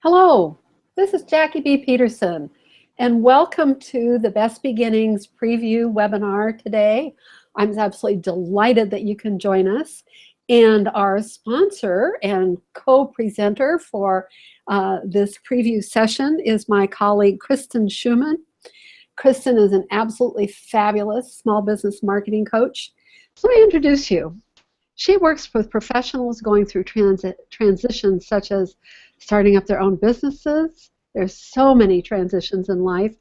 Hello, this is Jackie B. Peterson, and welcome to the Best Beginnings preview webinar today. I'm absolutely delighted that you can join us. And our sponsor and co-presenter for this preview session is my colleague, Kristen Schuchman. Kristen is an absolutely fabulous small business marketing coach. So let me introduce you. She works with professionals going through transitions such as starting up their own businesses. There's so many transitions in life.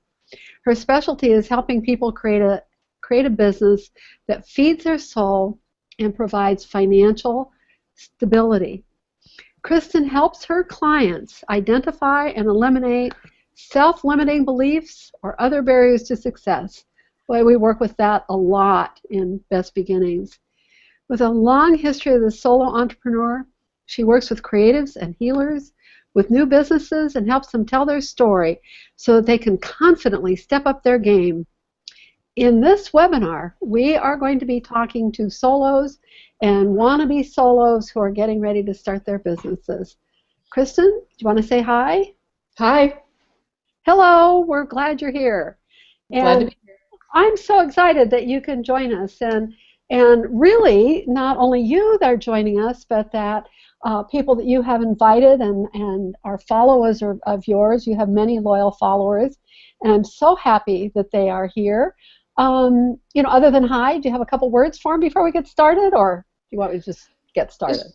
Her specialty is helping people create a business that feeds their soul and provides financial stability. Kristen helps her clients identify and eliminate self-limiting beliefs or other barriers to success. Boy, we work with that a lot in Best Beginnings. With a long history as a solo entrepreneur, she works with creatives and healers with new businesses and helps them tell their story so that they can confidently step up their game. In this webinar, we are going to be talking to solos and wannabe solos who are getting ready to start their businesses. Kristen, do you want to say hi? Hi. Hello, we're glad you're here. Glad to be here. I'm so excited that you can join us. And really, not only you that are joining us, but that people that you have invited and are followers of yours. You have many loyal followers, and I'm so happy that they are here. Other than hi, do you have a couple words for them before we get started, or do you want me to just get started?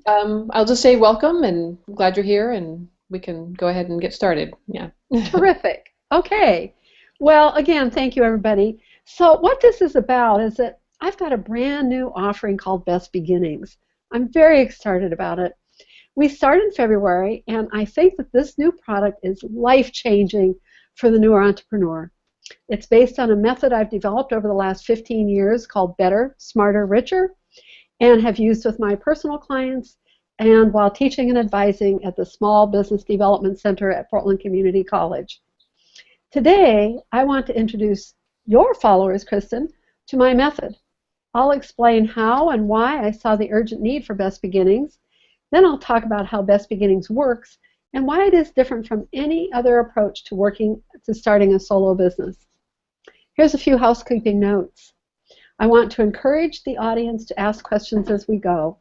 I'll just say welcome, and I'm glad you're here, and we can go ahead and get started. Yeah. Terrific. Okay. Well, again, thank you, everybody. So what this is about is that I've got a brand new offering called Best Beginnings. I'm very excited about it. We started in February, and I think that this new product is life-changing for the newer entrepreneur. It's based on a method I've developed over the last 15 years called Better, Smarter, Richer, and have used with my personal clients and while teaching and advising at the Small Business Development Center at Portland Community College. Today, I want to introduce your followers, Kristen, to my method. I'll explain how and why I saw the urgent need for Best Beginnings. Then I'll talk about how Best Beginnings works and why it is different from any other approach to starting a solo business. Here's a few housekeeping notes. I want to encourage the audience to ask questions as we go.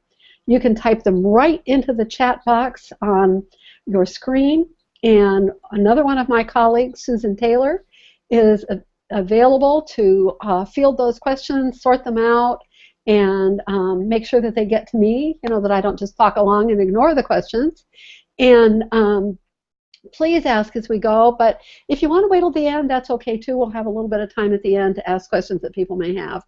You can type them right into the chat box on your screen, and another one of my colleagues, Susan Taylor, is available to field those questions, sort them out, and make sure that they get to me, that I don't just talk along and ignore the questions. And please ask as we go, but if you want to wait till the end, that's okay too. We'll have a little bit of time at the end to ask questions that people may have.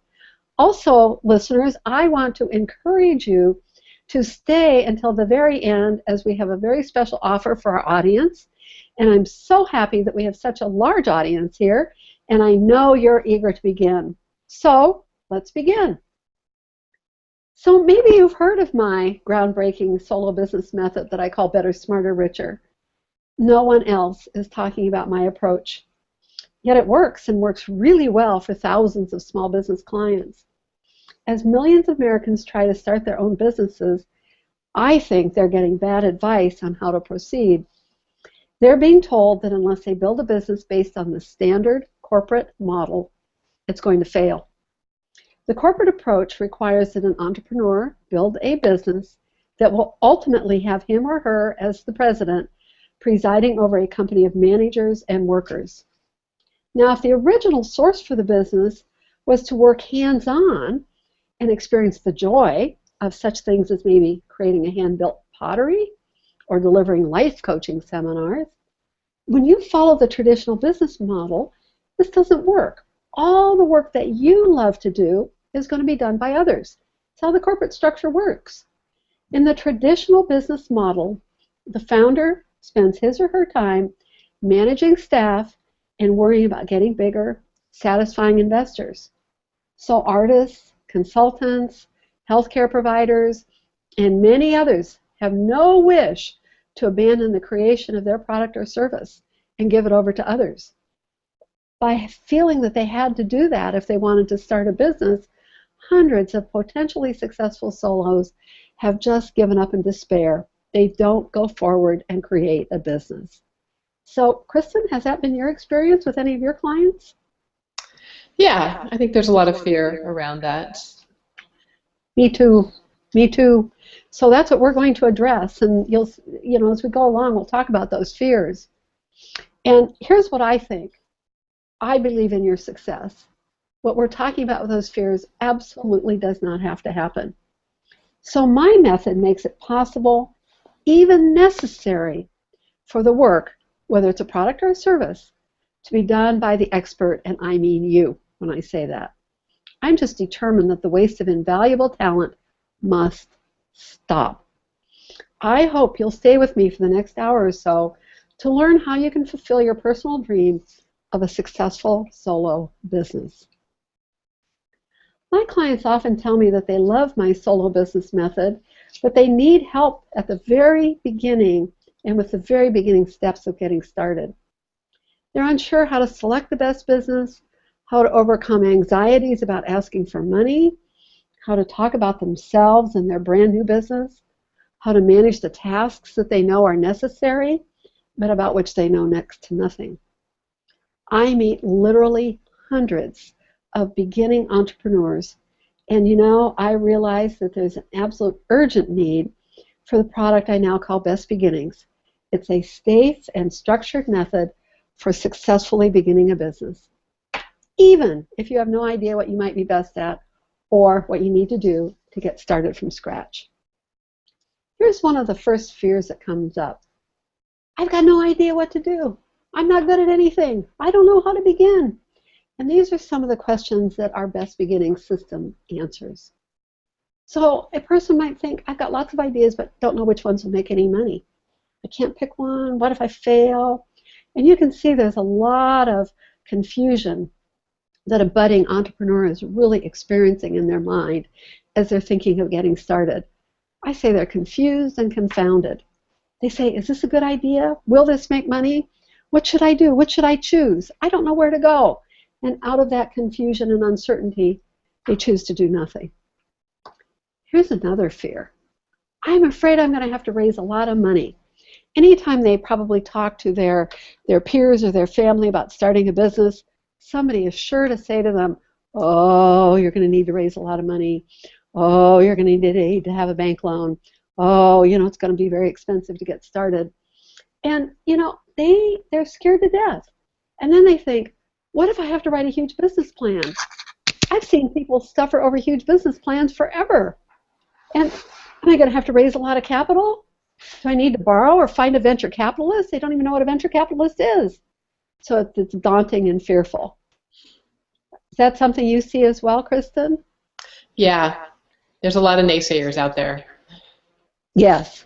Also, listeners, I want to encourage you to stay until the very end, as we have a very special offer for our audience. And I'm so happy that we have such a large audience here, and I know you're eager to begin. So let's begin. So maybe you've heard of my groundbreaking solo business method that I call Better, Smarter, Richer. No one else is talking about my approach. Yet it works, and works really well for thousands of small business clients. As millions of Americans try to start their own businesses, I think they're getting bad advice on how to proceed. They're being told that unless they build a business based on the standard corporate model, it's going to fail. The corporate approach requires that an entrepreneur build a business that will ultimately have him or her as the president, presiding over a company of managers and workers. Now, if the original source for the business was to work hands-on and experience the joy of such things as maybe creating a hand-built pottery or delivering life coaching seminars, when you follow the traditional business model, this doesn't work. All the work that you love to do is going to be done by others. That's how the corporate structure works. In the traditional business model, the founder spends his or her time managing staff and worrying about getting bigger, satisfying investors. So artists, consultants, healthcare providers, and many others have no wish to abandon the creation of their product or service and give it over to others. By feeling that they had to do that if they wanted to start a business, hundreds of potentially successful solos have just given up in despair they don't go forward and create a business. So, Kristen, has that been your experience with any of your clients? Yeah, I think there's a lot of fear around that. Me too. Me too. So that's what we're going to address. And as we go along, we'll talk about those fears. And here's what I think. I believe in your success. What we're talking about with those fears absolutely does not have to happen. So my method makes it possible, even necessary, for the work, whether it's a product or a service, to be done by the expert, and I mean you when I say that. I'm just determined that the waste of invaluable talent must stop. I hope you'll stay with me for the next hour or so to learn how you can fulfill your personal dream of a successful solo business. My clients often tell me that they love my solo business method, but they need help at the very beginning and with the very beginning steps of getting started. They're unsure how to select the best business, how to overcome anxieties about asking for money, how to talk about themselves and their brand new business, how to manage the tasks that they know are necessary, but about which they know next to nothing. I meet literally hundreds of beginning entrepreneurs, and I realize that there's an absolute urgent need for the product I now call Best Beginnings. It's a safe and structured method for successfully beginning a business, even if you have no idea what you might be best at or what you need to do to get started from scratch. Here's one of the first fears that comes up. I've got no idea what to do. I'm not good at anything. I don't know how to begin. And these are some of the questions that our Best Beginning system answers. So a person might think, I've got lots of ideas, but don't know which ones will make any money. I can't pick one. What if I fail? And you can see there's a lot of confusion that a budding entrepreneur is really experiencing in their mind as they're thinking of getting started. I say they're confused and confounded. They say, is this a good idea? Will this make money? What should I do? What should I choose? I don't know where to go. And out of that confusion and uncertainty, they choose to do nothing. Here's another fear. I'm afraid I'm going to have to raise a lot of money. Anytime they probably talk to their peers or their family about starting a business, somebody is sure to say to them, oh, you're going to need to raise a lot of money. Oh, you're going to need to have a bank loan. Oh, it's going to be very expensive to get started. And, they're scared to death. And then they think, what if I have to write a huge business plan? I've seen people suffer over huge business plans forever. And am I going to have to raise a lot of capital? Do I need to borrow or find a venture capitalist? They don't even know what a venture capitalist is. So it's daunting and fearful. Is that something you see as well, Kristen? Yeah, there's a lot of naysayers out there. Yes.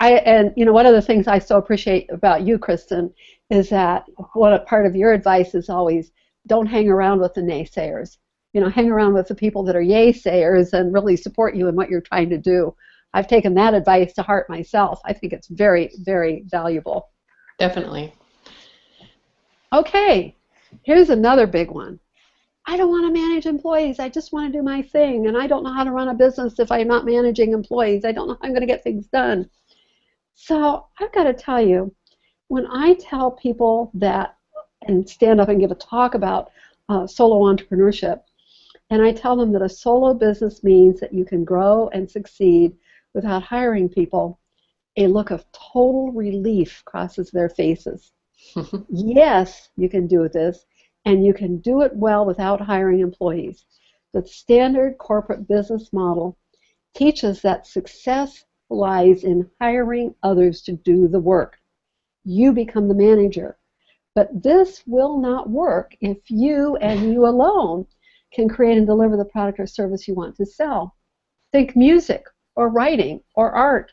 One of the things I so appreciate about you, Kristen, is that part of your advice is always don't hang around with the naysayers. Hang around with the people that are yay-sayers and really support you in what you're trying to do. I've taken that advice to heart myself. I think it's very, very valuable. Definitely. Okay, here's another big one. I don't want to manage employees. I just want to do my thing, and I don't know how to run a business if I'm not managing employees. I don't know how I'm going to get things done. So I've got to tell you, when I tell people that and stand up and give a talk about solo entrepreneurship, and I tell them that a solo business means that you can grow and succeed without hiring people, a look of total relief crosses their faces. Yes, you can do this, and you can do it well without hiring employees. The standard corporate business model teaches that success lies in hiring others to do the work. You become the manager. But this will not work if you and you alone can create and deliver the product or service you want to sell. Think music or writing or art.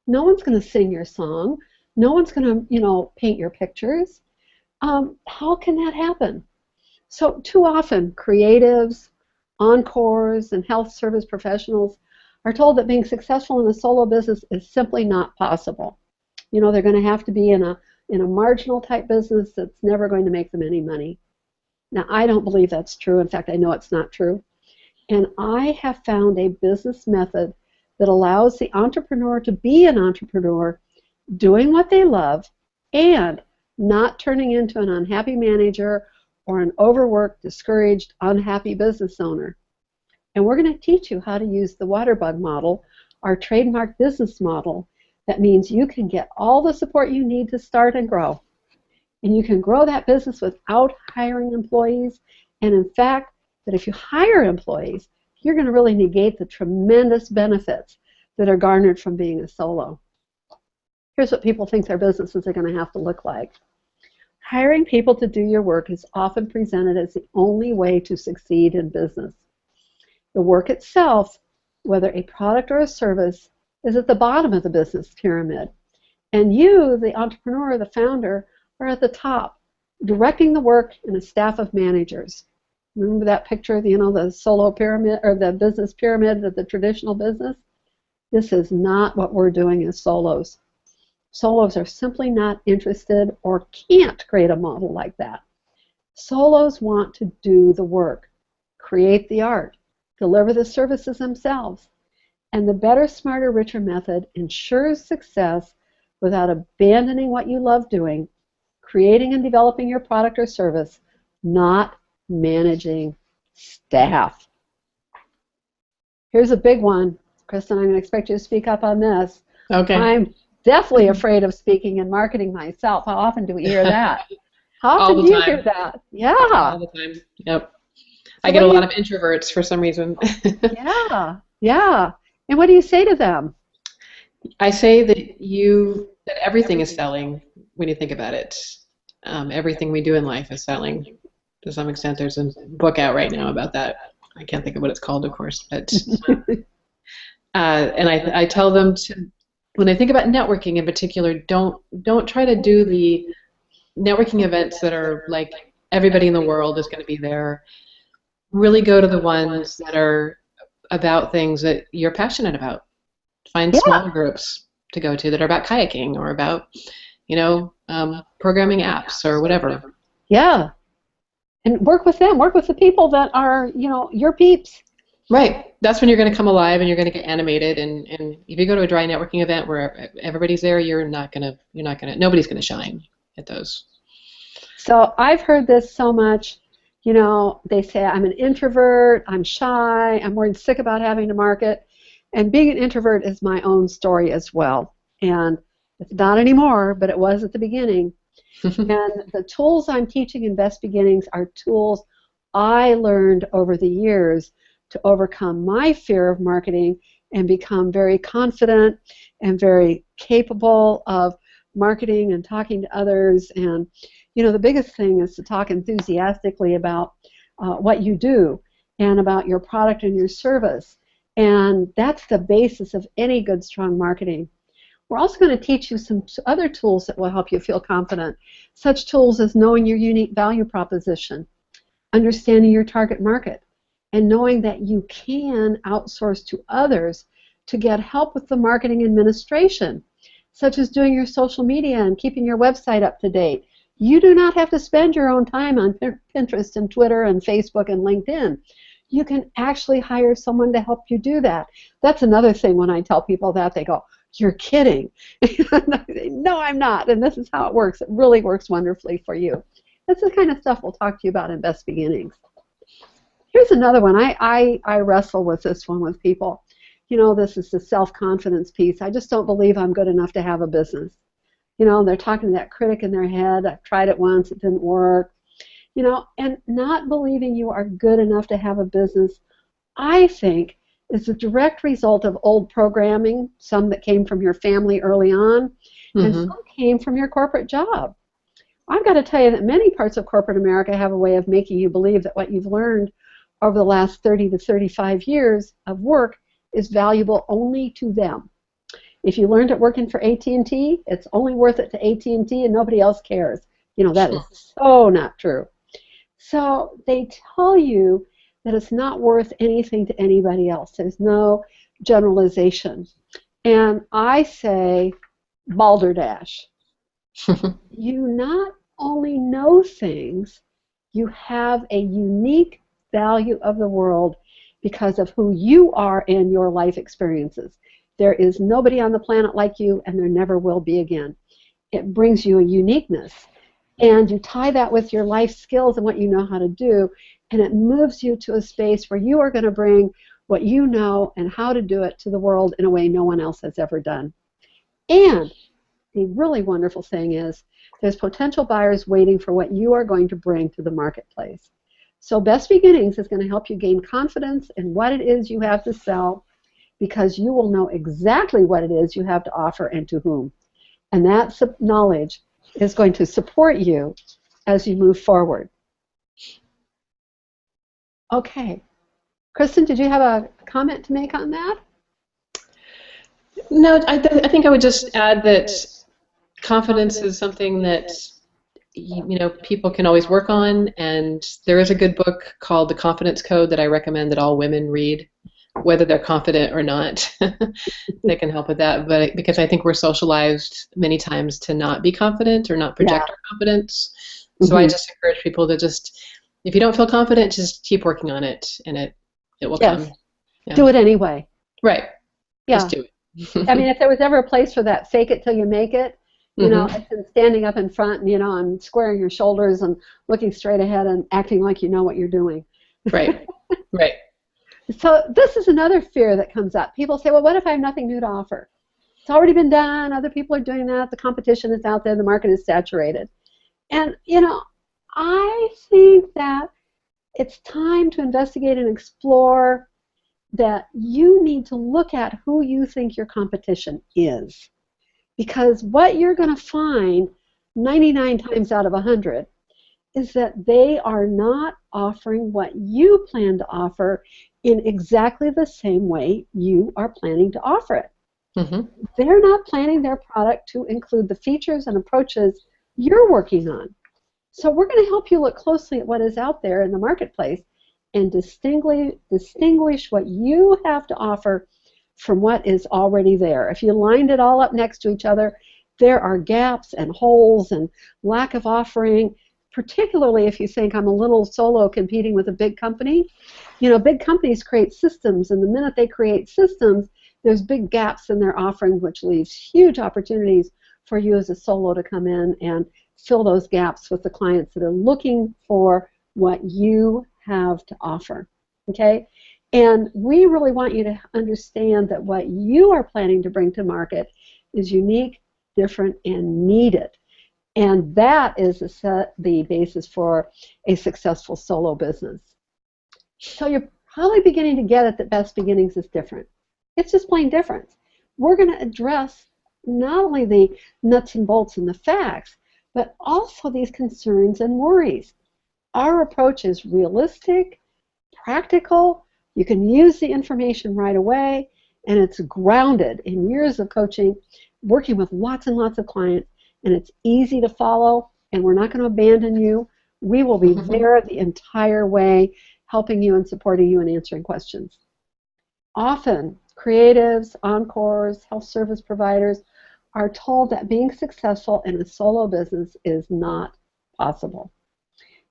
No one's going to sing your song. No one's going to, paint your pictures. How can that happen? So too often, creatives, encores, and health service professionals are told that being successful in a solo business is simply not possible. They're going to have to be in a marginal type business that's never going to make them any money. Now, I don't believe that's true. In fact, I know it's not true. And I have found a business method that allows the entrepreneur to be an entrepreneur, doing what they love, and not turning into an unhappy manager or an overworked, discouraged, unhappy business owner. And we're going to teach you how to use the Waterbug model, our trademark business model. That means you can get all the support you need to start and grow. And you can grow that business without hiring employees. And in fact, that if you hire employees, you're going to really negate the tremendous benefits that are garnered from being a solo. Here's what people think their businesses are going to have to look like. Hiring people to do your work is often presented as the only way to succeed in business. The work itself, whether a product or a service, is at the bottom of the business pyramid. And you, the entrepreneur, the founder, are at the top, directing the work in a staff of managers. Remember that picture, the solo pyramid or the business pyramid of the traditional business? This is not what we're doing as solos. Solos are simply not interested or can't create a model like that. Solos want to do the work, create the art, deliver the services themselves. And the better, smarter, richer method ensures success without abandoning what you love doing, creating and developing your product or service, not managing staff. Here's a big one. Kristen, I'm going to expect you to speak up on this. Okay. I'm definitely afraid of speaking and marketing myself. How often do we hear that? How All often the do you time. hear that? Yeah. All the time. Yep. I get a lot of introverts for some reason. Yeah. Yeah. And what do you say to them? I say that everything is selling when you think about it. Everything we do in life is selling to some extent. There's a book out right now about that. I can't think of what it's called, of course, but and I tell them to, when I think about networking in particular, don't try to do the networking events that are like everybody in the world is going to be there. Really go to the ones that are about things that you're passionate about. Find smaller groups to go to that are about kayaking or about, programming apps or whatever. Yeah. And work with them. Work with the people that are, your peeps. Right. That's when you're going to come alive and you're going to get animated. And if you go to a dry networking event where everybody's there, nobody's going to shine at those. So I've heard this so much. They say I'm an introvert, I'm shy, I'm worried sick about having to market. And being an introvert is my own story as well. And it's not anymore, but it was at the beginning. And the tools I'm teaching in Best Beginnings are tools I learned over the years to overcome my fear of marketing and become very confident and very capable of marketing and talking to others. And, the biggest thing is to talk enthusiastically about what you do and about your product and your service. And that's the basis of any good, strong marketing. We're also going to teach you some other tools that will help you feel confident. Such tools as knowing your unique value proposition, understanding your target market, and knowing that you can outsource to others to get help with the marketing administration, such as doing your social media and keeping your website up to date. You do not have to spend your own time on Pinterest and Twitter and Facebook and LinkedIn. You can actually hire someone to help you do that. That's another thing when I tell people that, they go, "You're kidding." No, I'm not. And this is how it works. It really works wonderfully for you. That's the kind of stuff we'll talk to you about in Best Beginnings. Here's another one. I wrestle with this one with people. This is the self-confidence piece. I just don't believe I'm good enough to have a business. They're talking to that critic in their head. I've tried it once. It didn't work. And not believing you are good enough to have a business, I think, is a direct result of old programming, some that came from your family early on, and some came from your corporate job. I've got to tell you that many parts of corporate America have a way of making you believe that what you've learned over the last 30 to 35 years of work is valuable only to them. If you learned it working for AT&T, it's only worth it to AT&T and nobody else cares. That is so not true. So they tell you that it's not worth anything to anybody else. There's no generalization. And I say balderdash. You not only know things, you have a unique value of the world because of who you are and your life experiences. There is nobody on the planet like you, and there never will be again. It brings you a uniqueness. And you tie that with your life skills and what you know how to do, and it moves you to a space where you are going to bring what you know and how to do it to the world in a way no one else has ever done. And the really wonderful thing is there's potential buyers waiting for what you are going to bring to the marketplace. So Best Beginnings is going to help you gain confidence in what it is you have to sell, because you will know exactly what it is you have to offer and to whom. And that knowledge is going to support you as you move forward. Okay. Kristen, did you have a comment to make on that? No, I think I would just add that confidence is something that people can always work on, and there is a good book called The Confidence Code that I recommend that all women read, whether they're confident or not. They can help with that, but because I think we're socialized many times to not be confident or not project our confidence. So I just encourage people to just, if you don't feel confident, just keep working on it, and it will come. Yeah. Do it anyway. Right. Yeah. Just do it. I mean, if there was ever a place for that fake it till you make it, it's in standing up in front, and squaring your shoulders and looking straight ahead and acting like you know what you're doing. Right. Right. So this is another fear that comes up. People say, well, what if I have nothing new to offer? It's already been done. Other people are doing that. The competition is out there. The market is saturated. And, I think that it's time to investigate and explore that you need to look at who you think your competition is. Because what you're going to find 99 times out of 100 is that they are not offering what you plan to offer in exactly the same way you are planning to offer it. They're not planning their product to include the features and approaches you're working on. So we're going to help you look closely at what is out there in the marketplace and distinguish what you have to offer from what is already there. If you lined it all up next to each other, there are gaps and holes and lack of offering, particularly if you think I'm a little solo competing with a big company. Big companies create systems, and the minute they create systems, there's big gaps in their offering, which leaves huge opportunities for you as a solo to come in and fill those gaps with the clients that are looking for what you have to offer. Okay? And we really want you to understand that what you are planning to bring to market is unique, different, and needed. And that is the basis for a successful solo business. So you're probably beginning to get it that Best Beginnings is different. It's just plain different. We're going to address not only the nuts and bolts and the facts, but also these concerns and worries. Our approach is realistic, practical. You can use the information right away, and it's grounded in years of coaching, working with lots and lots of clients, and it's easy to follow, and we're not going to abandon you. We will be there the entire way, helping you and supporting you and answering questions. Often, creatives, encores, health service providers are told that being successful in a solo business is not possible.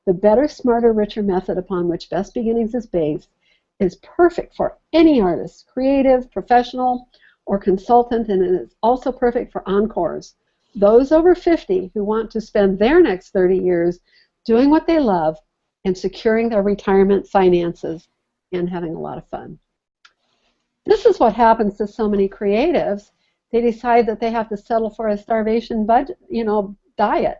The better, smarter, richer method upon which Best Beginnings is based is perfect for any artist, creative, professional, or consultant, and it is also perfect for encores, those over 50 who want to spend their next 30 years doing what they love and securing their retirement finances and having a lot of fun. This is what happens to so many creatives. They decide that they have to settle for a starvation budget, diet.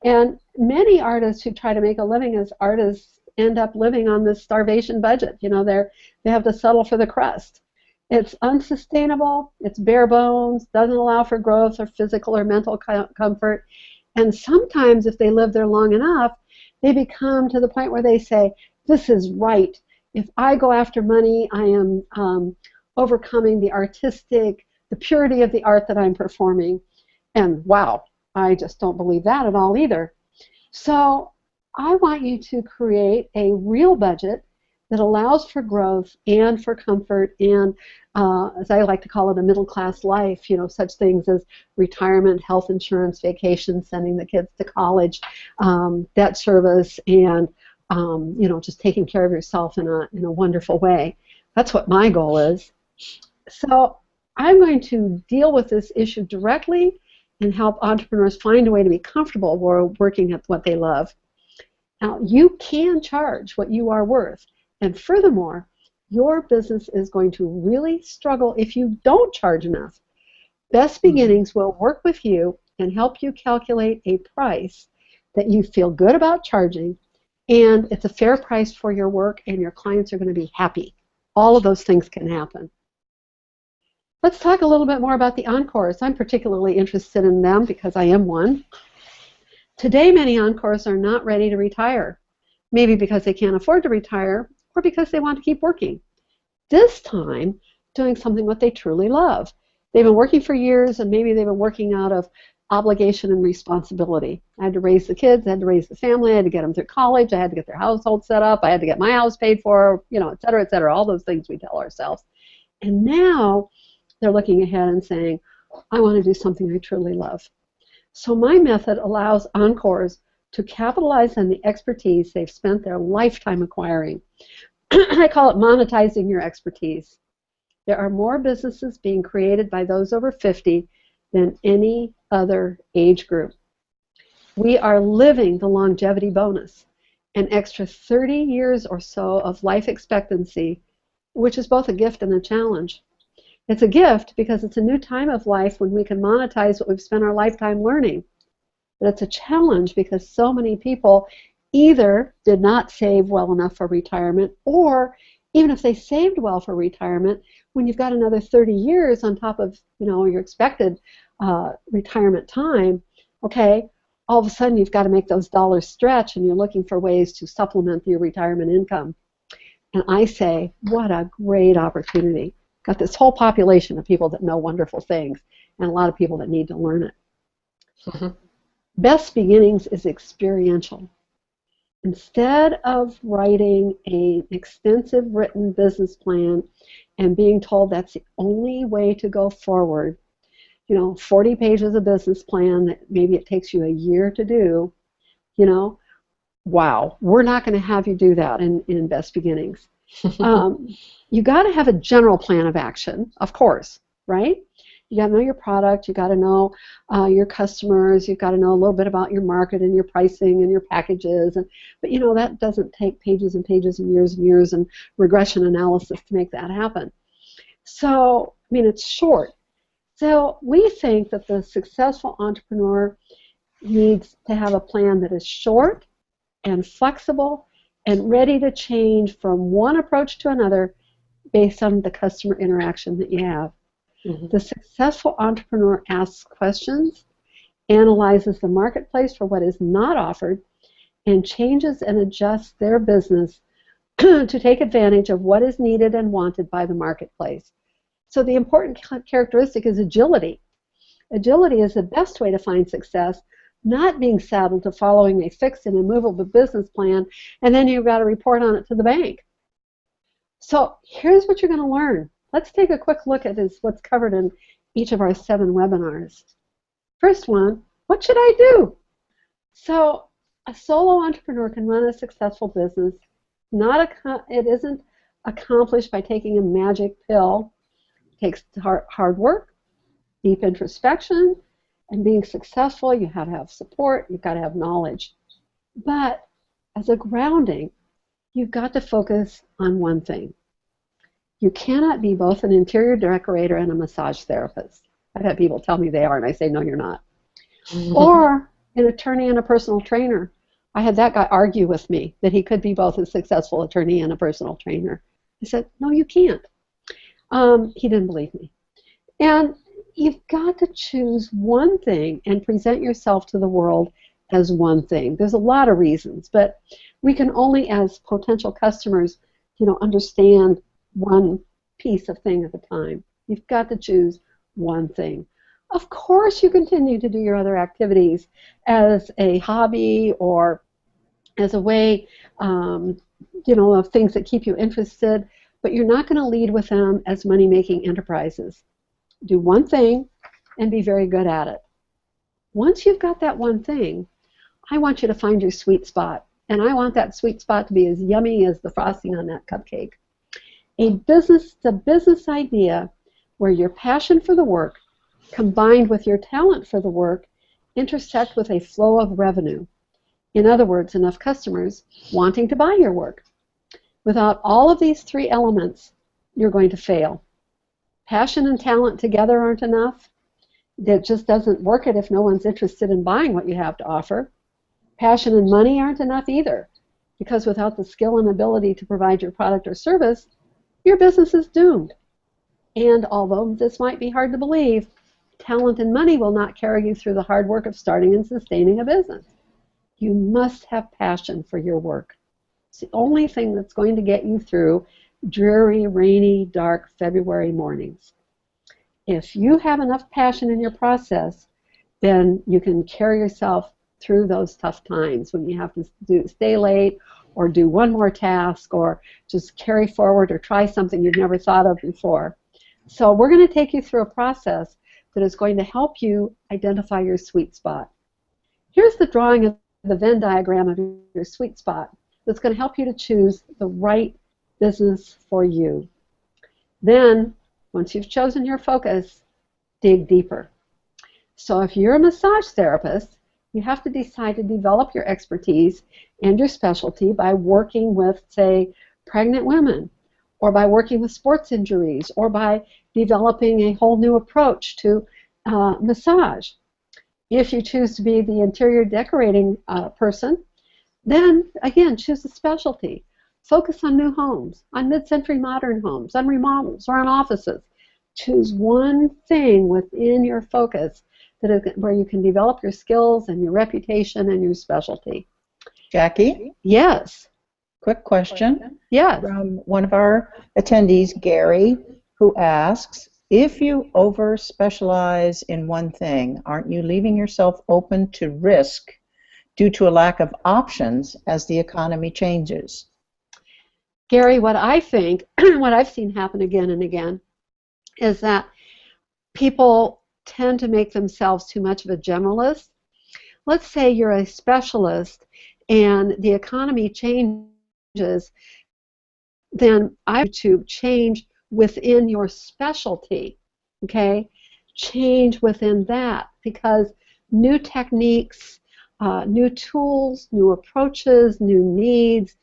And many artists who try to make a living as artists end up living on this starvation budget. They have to settle for the crust. It's unsustainable, it's bare bones, doesn't allow for growth or physical or mental comfort. And sometimes if they live there long enough, they become to the point where they say, this is right. If I go after money, I am overcoming the purity of the art that I'm performing. And wow, I just don't believe that at all either. So I want you to create a real budget that allows for growth and for comfort and, as I like to call it, a middle-class life, such things as retirement, health insurance, vacation, sending the kids to college, debt service, and just taking care of yourself in a wonderful way. That's what my goal is. So I'm going to deal with this issue directly and help entrepreneurs find a way to be comfortable working at what they love. Now, you can charge what you are worth. And furthermore, your business is going to really struggle if you don't charge enough. Best Mhm. Beginnings will work with you and help you calculate a price that you feel good about charging, and it's a fair price for your work, and your clients are going to be happy. All of those things can happen. Let's talk a little bit more about the encores. I'm particularly interested in them because I am one. Today, many encores are not ready to retire, maybe because they can't afford to retire or because they want to keep working. This time, doing something what they truly love. They've been working for years, and maybe they've been working out of obligation and responsibility. I had to raise the kids, I had to raise the family, I had to get them through college, I had to get their household set up, I had to get my house paid for, et cetera, all those things we tell ourselves. And now they're looking ahead and saying, I want to do something I truly love. So my method allows encores to capitalize on the expertise they've spent their lifetime acquiring. I call it monetizing your expertise. There are more businesses being created by those over 50 than any other age group. We are living the longevity bonus, an extra 30 years or so of life expectancy, which is both a gift and a challenge. It's a gift because it's a new time of life when we can monetize what we've spent our lifetime learning. But it's a challenge because so many people either did not save well enough for retirement, or even if they saved well for retirement, when you've got another 30 years on top of your expected retirement time, okay, all of a sudden you've got to make those dollars stretch, and you're looking for ways to supplement your retirement income. And I say, what a great opportunity. Got this whole population of people that know wonderful things, and a lot of people that need to learn it. Mhm. Best Beginnings is experiential. Instead of writing an extensive written business plan and being told that's the only way to go forward, 40 pages of business plan that maybe it takes you a year to do, you know, wow, we're not going to have you do that in Best Beginnings. Um, you got to have a general plan of action, of course, right? You got to know your product. You got to know your customers. You've got to know a little bit about your market and your pricing and your packages. But that doesn't take pages and pages and years and regression analysis to make that happen. So, I mean, it's short. So we think that the successful entrepreneur needs to have a plan that is short and flexible and ready to change from one approach to another based on the customer interaction that you have. Mhm. The successful entrepreneur asks questions, analyzes the marketplace for what is not offered, and changes and adjusts their business to take advantage of what is needed and wanted by the marketplace. So the important characteristic is agility. Agility is the best way to find success, not being saddled to following a fixed and immovable business plan, and then you've got to report on it to the bank. So here's what you're going to learn. Let's take a quick look at what's covered in each of our 7 webinars. First one, what should I do? So a solo entrepreneur can run a successful business. It isn't accomplished by taking a magic pill. It takes hard work, deep introspection, and being successful, you have to have support, you've got to have knowledge. But as a grounding, you've got to focus on one thing. You cannot be both an interior decorator and a massage therapist. I've had people tell me they are, and I say, no, you're not. Or an attorney and a personal trainer. I had that guy argue with me that he could be both a successful attorney and a personal trainer. I said, no, you can't. He didn't believe me. And you've got to choose one thing and present yourself to the world as one thing. There's a lot of reasons, but we can only, as potential customers, understand one piece of thing at a time. You've got to choose one thing. Of course, you continue to do your other activities as a hobby or as a way, of things that keep you interested, but you're not going to lead with them as money-making enterprises. Do one thing and be very good at it. Once you've got that one thing, I want you to find your sweet spot. And I want that sweet spot to be as yummy as the frosting on that cupcake. The business idea where your passion for the work combined with your talent for the work intersect with a flow of revenue. In other words, enough customers wanting to buy your work. Without all of these three elements, you're going to fail. Passion and talent together aren't enough. That just doesn't work it if no one's interested in buying what you have to offer. Passion and money aren't enough either, because without the skill and ability to provide your product or service, your business is doomed. And although this might be hard to believe, talent and money will not carry you through the hard work of starting and sustaining a business. You must have passion for your work. It's the only thing that's going to get you through dreary, rainy, dark February mornings. If you have enough passion in your process, then you can carry yourself through those tough times when you have to stay late or do one more task or just carry forward or try something you've never thought of before. So we're going to take you through a process that is going to help you identify your sweet spot. Here's the drawing of the Venn diagram of your sweet spot that's going to help you to choose the right business for you. Then, once you've chosen your focus, dig deeper. So if you're a massage therapist, you have to decide to develop your expertise and your specialty by working with, say, pregnant women, or by working with sports injuries, or by developing a whole new approach to massage. If you choose to be the interior decorating person, then again, choose a specialty. Focus on new homes, on mid-century modern homes, on remodels, or on offices. Choose one thing within your focus that is where you can develop your skills and your reputation and your specialty. Jackie? Yes. Quick question. Yes. From one of our attendees, Gary, who asks, if you over-specialize in one thing, aren't you leaving yourself open to risk due to a lack of options as the economy changes? Gary, what I think, what I've seen happen again and again, is that people tend to make themselves too much of a generalist. Let's say you're a specialist and the economy changes, then I would to change within your specialty, okay? Change within that, because new techniques, new tools, new approaches, new needs,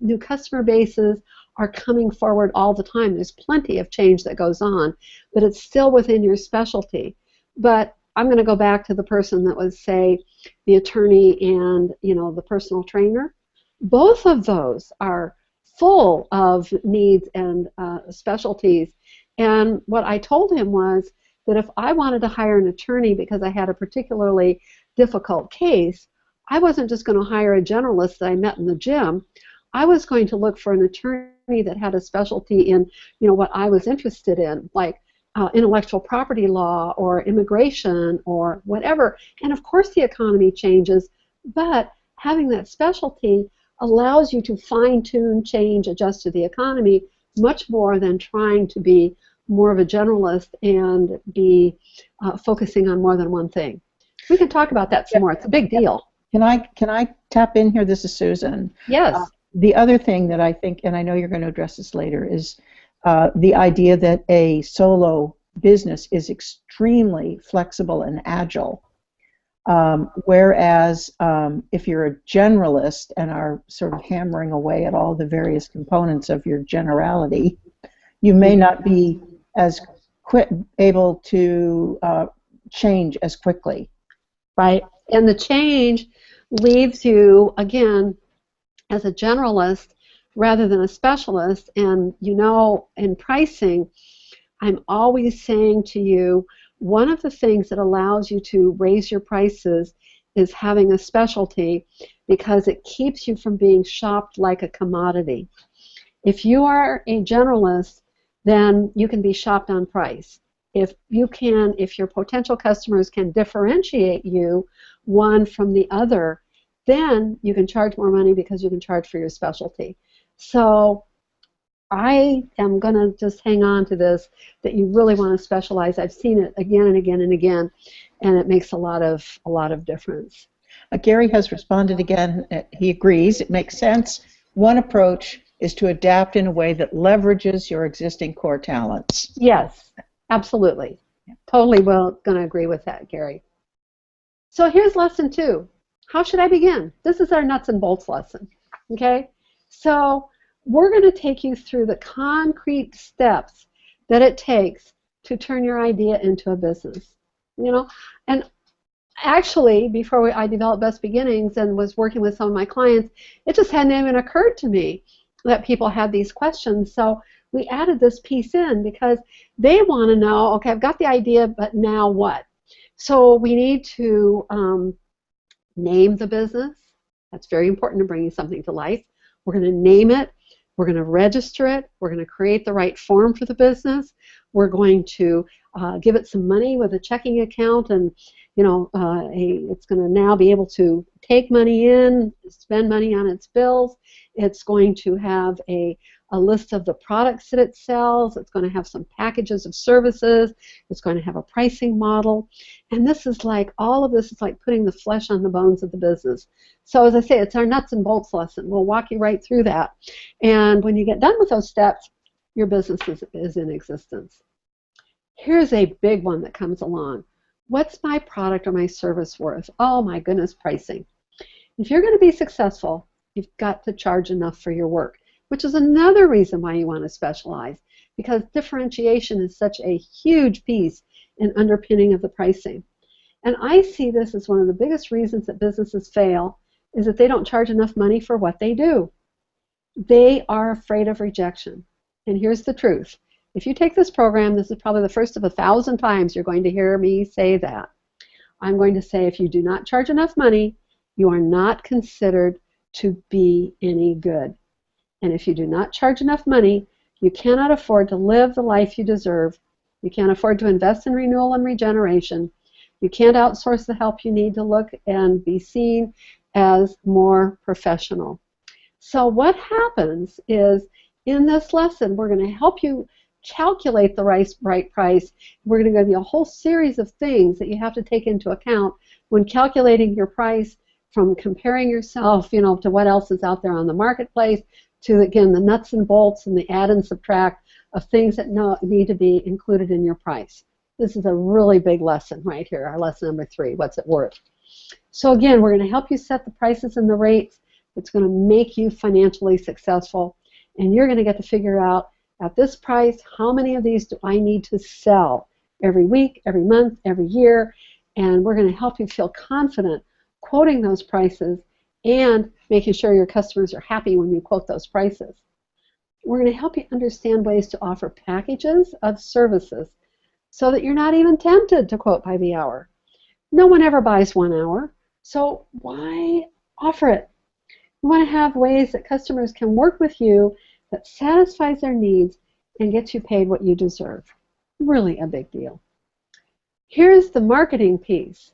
new customer bases are coming forward all the time. There's plenty of change that goes on, but it's still within your specialty. But I'm going to go back to the person that was, say, the attorney and, the personal trainer. Both of those are full of needs and specialties. And what I told him was that if I wanted to hire an attorney because I had a particularly difficult case, I wasn't just going to hire a generalist that I met in the gym. I was going to look for an attorney that had a specialty in, what I was interested in, like intellectual property law or immigration or whatever. And of course the economy changes, but having that specialty allows you to fine-tune, change, adjust to the economy much more than trying to be more of a generalist and be focusing on more than one thing. We can talk about that some more. It's a big deal. Can I tap in here? This is Susan. Yes. The other thing that I think, and I know you're going to address this later, is the idea that a solo business is extremely flexible and agile. Whereas if you're a generalist and are sort of hammering away at all the various components of your generality, you may not be as able to change as quickly. Right. And the change leaves you, again, as a generalist rather than a specialist. And, in pricing, I'm always saying to you, one of the things that allows you to raise your prices is having a specialty, because it keeps you from being shopped like a commodity. If you are a generalist, then you can be shopped on price. If your potential customers can differentiate you one from the other, then you can charge more money because you can charge for your specialty. So I am going to just hang on to this, that you really want to specialize. I've seen it again and again and again, and it makes a lot of difference. Gary has responded again. He agrees. It makes sense. One approach is to adapt in a way that leverages your existing core talents. Yes, absolutely. Totally going to agree with that, Gary. So here's lesson 2. How should I begin? This is our nuts and bolts lesson. Okay? So we're going to take you through the concrete steps that it takes to turn your idea into a business. You know, and actually, before I developed Best Beginnings and was working with some of my clients, it just hadn't even occurred to me that people had these questions. So we added this piece in because they want to know, okay, I've got the idea, but now what? So we need to name the business. That's very important to bringing something to life. We're going to name it. We're going to register it. We're going to create the right form for the business. We're going to give it some money with a checking account, and it's going to now be able to take money in, spend money on its bills. It's going to have a list of the products that it sells. It's going to have some packages of services. It's going to have a pricing model. And this is like, all of this is like putting the flesh on the bones of the business. So as I say, it's our nuts and bolts lesson. We'll walk you right through that. And when you get done with those steps, your business is in existence. Here's a big one that comes along. What's my product or my service worth? Oh my goodness, pricing. If you're going to be successful, you've got to charge enough for your work, which is another reason why you want to specialize, because differentiation is such a huge piece in underpinning of the pricing. And I see this as one of the biggest reasons that businesses fail is that they don't charge enough money for what they do. They are afraid of rejection. And here's the truth. If you take this program, this is probably the first of 1,000 times you're going to hear me say that. I'm going to say if you do not charge enough money, you are not considered to be any good. And if you do not charge enough money, you cannot afford to live the life you deserve. You can't afford to invest in renewal and regeneration. You can't outsource the help you need to look and be seen as more professional. So what happens is, in this lesson, we're going to help you calculate the right price. We're going to give you a whole series of things that you have to take into account when calculating your price, from comparing yourself, to what else is out there on the marketplace, to, again, the nuts and bolts and the add and subtract of things that need to be included in your price. This is a really big lesson right here, our lesson number 3, what's it worth? So again, we're going to help you set the prices and the rates. It's going to make you financially successful, and you're going to get to figure out, at this price, how many of these do I need to sell every week, every month, every year, and we're going to help you feel confident quoting those prices and making sure your customers are happy when you quote those prices. We're going to help you understand ways to offer packages of services so that you're not even tempted to quote by the hour. No one ever buys 1 hour, so why offer it? You want to have ways that customers can work with you that satisfies their needs and gets you paid what you deserve. Really a big deal. Here's the marketing piece.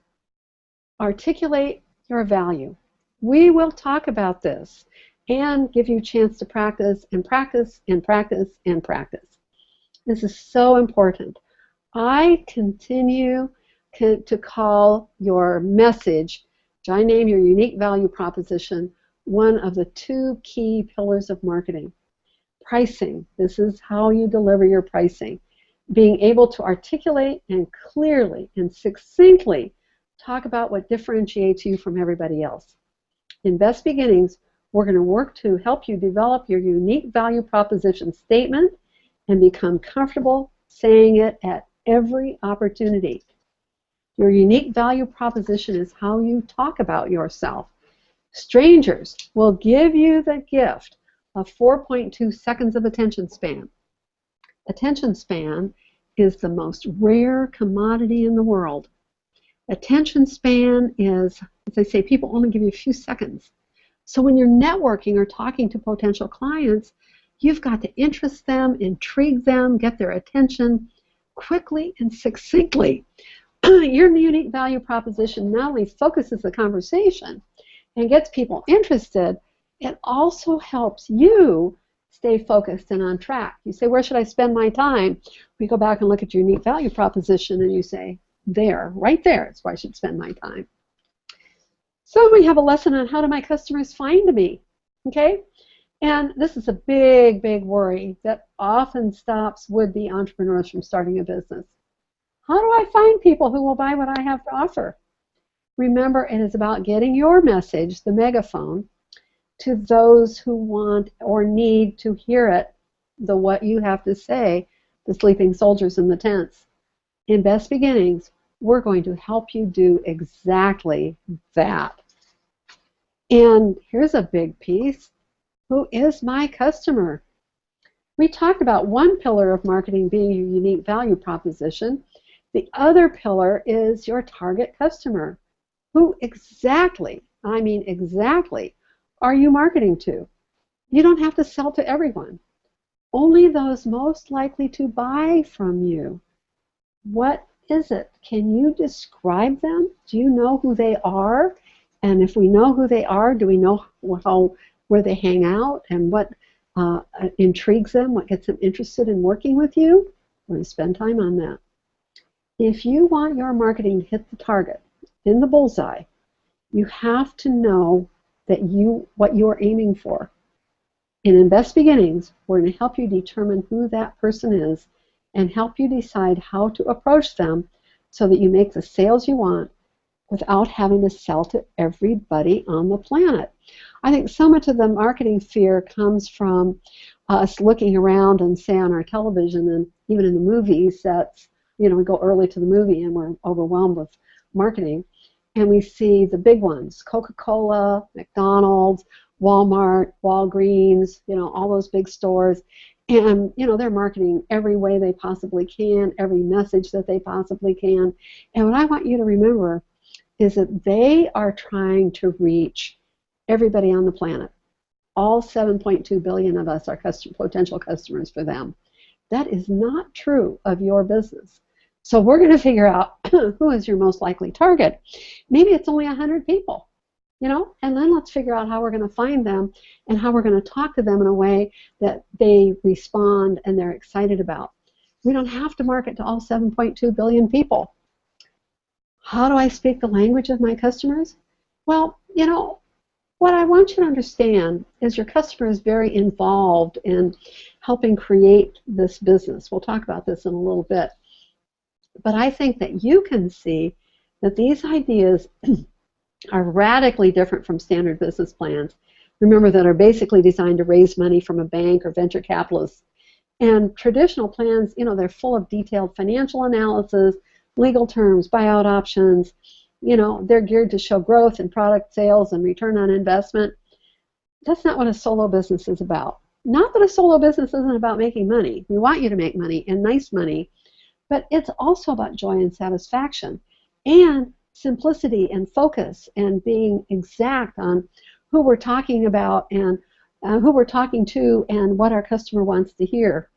Articulate your value. We will talk about this and give you a chance to practice and practice and practice and practice. This is so important. I continue to call your message, which I name your unique value proposition, one of the 2 key pillars of marketing. Pricing. This is how you deliver your pricing. Being able to articulate and clearly and succinctly talk about what differentiates you from everybody else. In Best Beginnings, we're going to work to help you develop your unique value proposition statement and become comfortable saying it at every opportunity. Your unique value proposition is how you talk about yourself. Strangers will give you the gift of 4.2 seconds of attention span. Attention span is the most rare commodity in the world. Attention span is, as I say, people only give you a few seconds. So when you're networking or talking to potential clients, you've got to interest them, intrigue them, get their attention quickly and succinctly. Your unique value proposition not only focuses the conversation and gets people interested, it also helps you stay focused and on track. You say, where should I spend my time? We go back and look at your unique value proposition and you say, there, right there is where I should spend my time. So we have a lesson on how do my customers find me, okay? And this is a big, big worry that often stops would-be entrepreneurs from starting a business. How do I find people who will buy what I have to offer? Remember, it is about getting your message, the megaphone, to those who want or need to hear it, the what you have to say, the sleeping soldiers in the tents. In Best Beginnings, we're going to help you do exactly that. And here's a big piece. Who is my customer? We talked about one pillar of marketing being your unique value proposition. The other pillar is your target customer. Who exactly, I mean exactly, are you marketing to? You don't have to sell to everyone. Only those most likely to buy from you. What is it? Can you describe them? Do you know who they are? And if we know who they are, do we know where they hang out and what intrigues them, what gets them interested in working with you? We're going to spend time on that. If you want your marketing to hit the target, in the bullseye, you have to know that what you're aiming for. And in Best Beginnings, we're going to help you determine who that person is and help you decide how to approach them so that you make the sales you want without having to sell to everybody on the planet. I think so much of the marketing fear comes from us looking around and say on our television and even in the movie sets, we go early to the movie and we're overwhelmed with marketing. And we see the big ones, Coca-Cola, McDonald's, Walmart, Walgreens, all those big stores. And, they're marketing every way they possibly can, every message that they possibly can. And what I want you to remember is that they are trying to reach everybody on the planet. All 7.2 billion of us are potential customers for them. That is not true of your business. So we're going to figure out who is your most likely target. Maybe it's only 100 people, and then let's figure out how we're going to find them and how we're going to talk to them in a way that they respond and they're excited about. We don't have to market to all 7.2 billion people. How do I speak the language of my customers? Well, what I want you to understand is your customer is very involved in helping create this business. We'll talk about this in a little bit. But I think that you can see that these ideas are radically different from standard business plans. Remember, that are basically designed to raise money from a bank or venture capitalists. And traditional plans, they're full of detailed financial analysis, legal terms, buyout options. They're geared to show growth in product sales and return on investment. That's not what a solo business is about. Not that a solo business isn't about making money. We want you to make money, and nice money. But it's also about joy and satisfaction and simplicity and focus and being exact on who we're talking about and who we're talking to and what our customer wants to hear.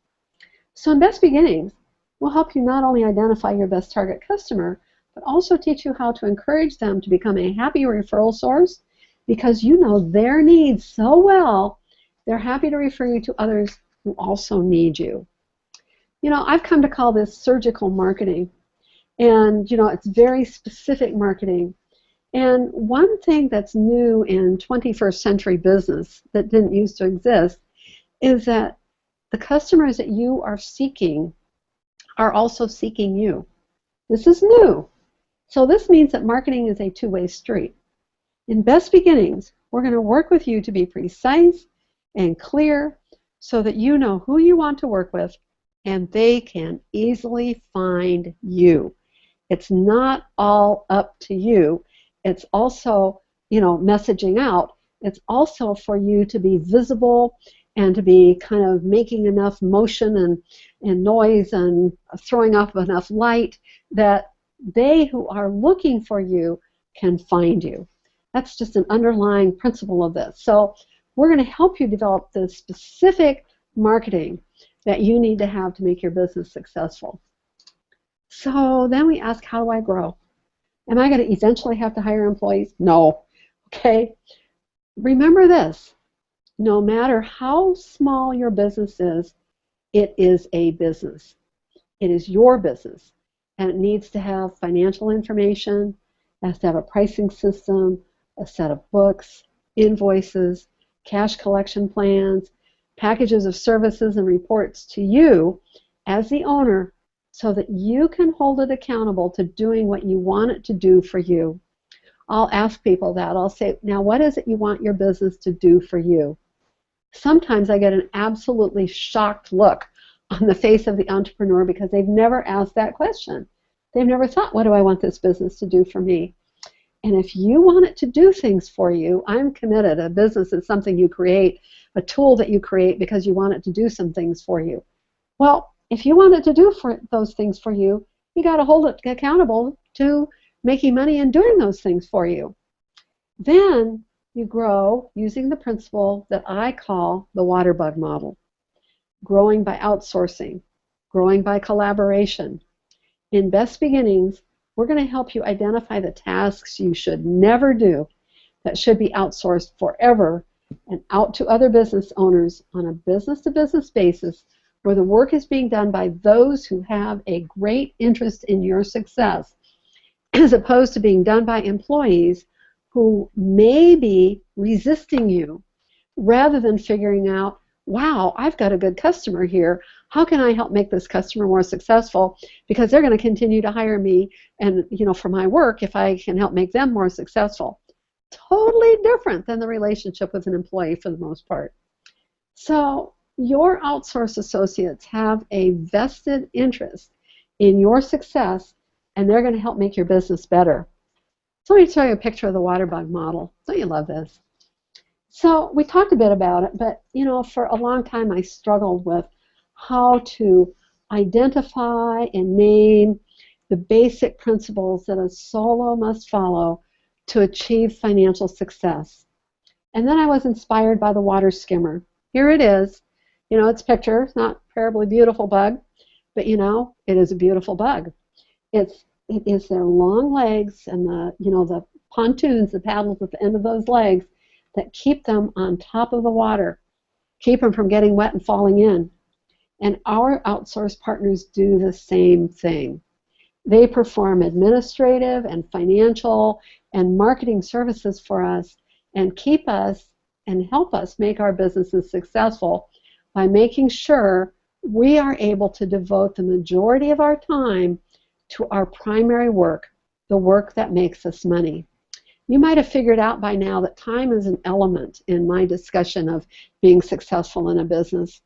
So in Best Beginnings, we'll help you not only identify your best target customer, but also teach you how to encourage them to become a happy referral source because you know their needs so well, they're happy to refer you to others who also need you. I've come to call this surgical marketing. And, it's very specific marketing. And one thing that's new in 21st century business that didn't used to exist is that the customers that you are seeking are also seeking you. This is new. So this means that marketing is a two-way street. In Best Beginnings, we're going to work with you to be precise and clear so that you know who you want to work with and they can easily find you. It's not all up to you. It's also, messaging out. It's also for you to be visible and to be kind of making enough motion and noise and throwing off enough light that they who are looking for you can find you. That's just an underlying principle of this. So we're going to help you develop the specific marketing that you need to have to make your business successful. So then we ask, how do I grow? Am I going to eventually have to hire employees? No. Okay. Remember this. No matter how small your business is, it is a business. It is your business. And it needs to have financial information, it has to have a pricing system, a set of books, invoices, cash collection plans, packages of services and reports to you as the owner so that you can hold it accountable to doing what you want it to do for you. I'll ask people that. I'll say, now what is it you want your business to do for you? Sometimes I get an absolutely shocked look on the face of the entrepreneur because they've never asked that question. They've never thought, what do I want this business to do for me? And if you want it to do things for you, I'm committed. A business is something you create, a tool that you create because you want it to do some things for you. Well, if you want it to do those things for you, you got to hold it accountable to making money and doing those things for you. Then you grow using the principle that I call the water bug model. Growing by outsourcing, growing by collaboration. In Best Beginnings, we're going to help you identify the tasks you should never do that should be outsourced forever and out to other business owners on a business-to-business basis where the work is being done by those who have a great interest in your success, as opposed to being done by employees who may be resisting you rather than figuring out, wow, I've got a good customer here. How can I help make this customer more successful? Because they're going to continue to hire me and, for my work if I can help make them more successful. Totally different than the relationship with an employee for the most part. So your outsource associates have a vested interest in your success, and they're going to help make your business better. So let me show you a picture of the water bug model. Don't you love this? So we talked a bit about it, but for a long time I struggled with how to identify and name the basic principles that a solo must follow to achieve financial success. And then I was inspired by the water skimmer. Here it is. Its picture. It's not a terribly beautiful bug, but it is a beautiful bug. It is their long legs and the pontoons, the paddles at the end of those legs that keep them on top of the water, keep them from getting wet and falling in. And our outsource partners do the same thing. They perform administrative and financial and marketing services for us and keep us and help us make our businesses successful by making sure we are able to devote the majority of our time to our primary work, the work that makes us money. You might have figured out by now that time is an element in my discussion of being successful in a business.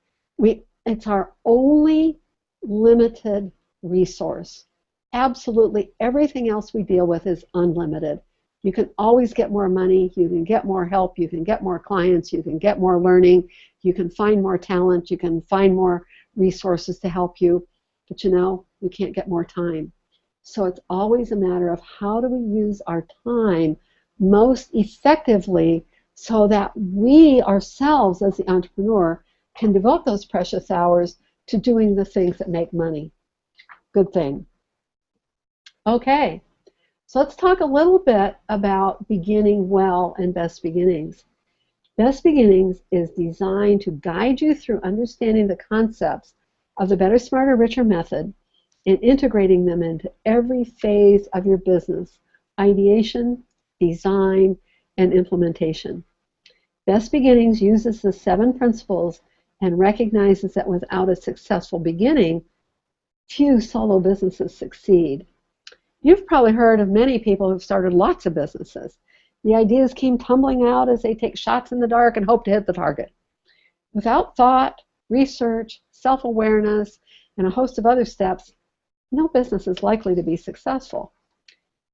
It's our only limited resource. Absolutely everything else we deal with is unlimited. You can always get more money, you can get more help, you can get more clients, you can get more learning, you can find more talent, you can find more resources to help you, but you can't get more time. So it's always a matter of how do we use our time most effectively so that we ourselves as the entrepreneur can devote those precious hours to doing the things that make money. Good thing. Okay, so let's talk a little bit about beginning well and Best Beginnings. Best Beginnings is designed to guide you through understanding the concepts of the Better, Smarter, Richer method and integrating them into every phase of your business: ideation, design, and implementation. Best Beginnings uses the 7 principles and recognizes that without a successful beginning, few solo businesses succeed. You've probably heard of many people who've started lots of businesses. The ideas came tumbling out as they take shots in the dark and hope to hit the target. Without thought, research, self-awareness, and a host of other steps, no business is likely to be successful.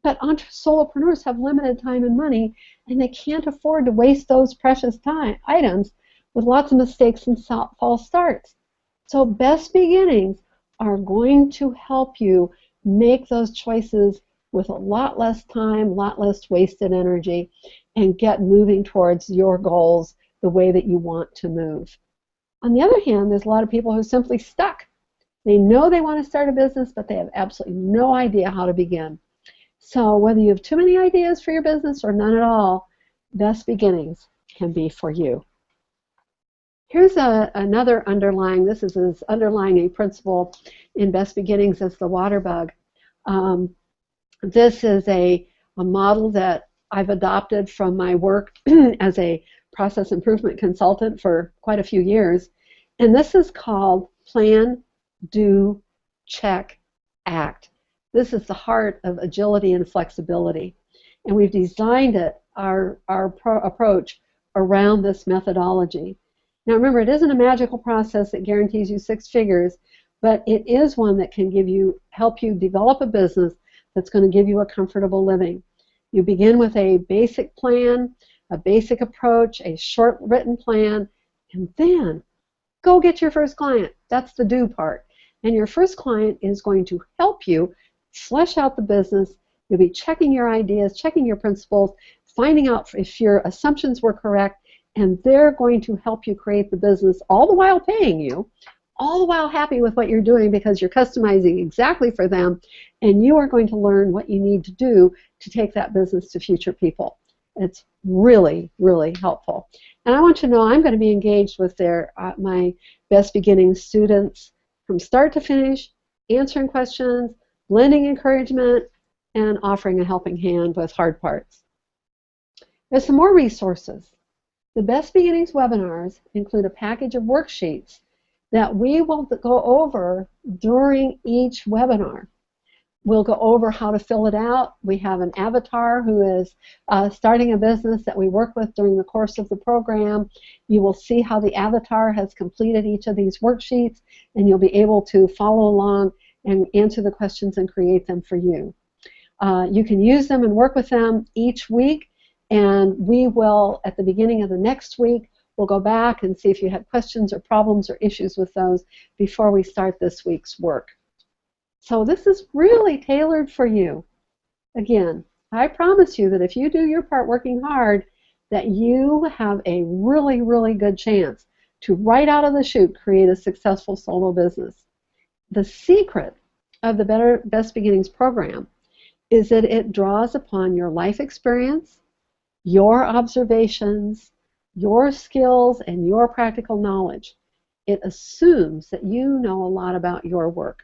But solopreneurs have limited time and money, and they can't afford to waste those precious items with lots of mistakes and false starts. So Best Beginnings are going to help you make those choices with a lot less time, a lot less wasted energy, and get moving towards your goals the way that you want to move. On the other hand, there's a lot of people who are simply stuck. They know they want to start a business, but they have absolutely no idea how to begin. So whether you have too many ideas for your business or none at all, Best Beginnings can be for you. Here's another underlying, this is underlying a principle in Best Beginnings as the water bug. This is a model that I've adopted from my work as a process improvement consultant for quite a few years. And this is called Plan, Do, Check, Act. This is the heart of agility and flexibility. And we've designed our approach around this methodology. Now remember, it isn't a magical process that guarantees you six figures, but it is one that can help you develop a business that's going to give you a comfortable living. You begin with a basic plan, a basic approach, a short written plan, and then go get your first client. That's the do part. And your first client is going to help you flesh out the business. You'll be checking your ideas, checking your principles, finding out if your assumptions were correct, and they're going to help you create the business all the while paying you, all the while happy with what you're doing because you're customizing exactly for them, and you are going to learn what you need to do to take that business to future people. It's really, really helpful. And I want you to know I'm going to be engaged with my Best Beginnings students from start to finish, answering questions, lending encouragement, and offering a helping hand with hard parts. There's some more resources. The Best Beginnings webinars include a package of worksheets that we will go over during each webinar. We'll go over how to fill it out. We have an avatar who is starting a business that we work with during the course of the program. You will see how the avatar has completed each of these worksheets, and you'll be able to follow along and answer the questions and create them for you. You can use them and work with them each week, and we will, at the beginning of the next week, we'll go back and see if you had questions or problems or issues with those before we start this week's work. So this is really tailored for you. Again, I promise you that if you do your part working hard, that you have a really, really good chance to right out of the chute create a successful solo business. The secret of the Best Beginnings program is that it draws upon your life experience, your observations, your skills, and your practical knowledge. It assumes that you know a lot about your work.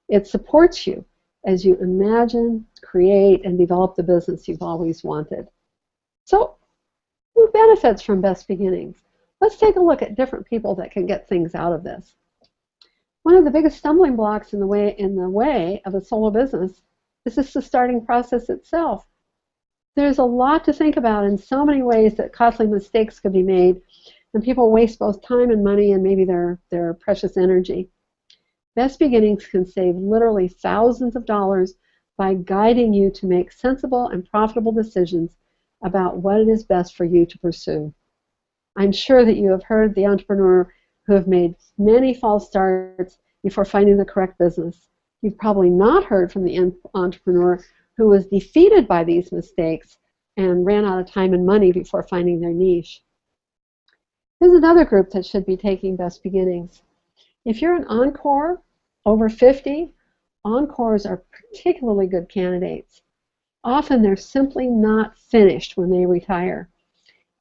It supports you as you imagine, create, and develop the business you've always wanted. So, who benefits from Best Beginnings? Let's take a look at different people that can get things out of this. One of the biggest stumbling blocks in the way of a solo business is just the starting process itself. There's a lot to think about in so many ways that costly mistakes could be made, and people waste both time and money and maybe their precious energy. Best Beginnings can save literally thousands of dollars by guiding you to make sensible and profitable decisions about what it is best for you to pursue. I'm sure that you have heard the entrepreneur who have made many false starts before finding the correct business. You've probably not heard from the entrepreneur who was defeated by these mistakes and ran out of time and money before finding their niche. There's another group that should be taking Best Beginnings. If you're an encore over 50, encores are particularly good candidates. Often they're simply not finished when they retire,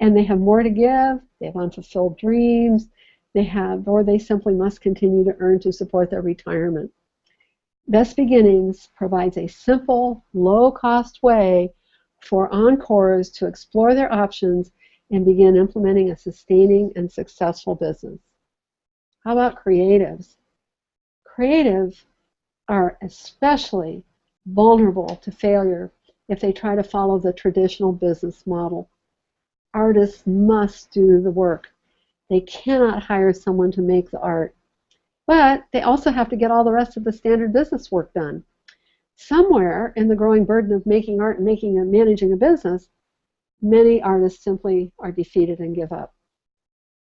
and they have more to give, they have unfulfilled dreams, or they simply must continue to earn to support their retirement. Best Beginnings provides a simple, low-cost way for encores to explore their options and begin implementing a sustaining and successful business. How about creatives? Creatives are especially vulnerable to failure if they try to follow the traditional business model. Artists must do the work. They cannot hire someone to make the art. But they also have to get all the rest of the standard business work done. Somewhere in the growing burden of making art and managing a business, many artists simply are defeated and give up.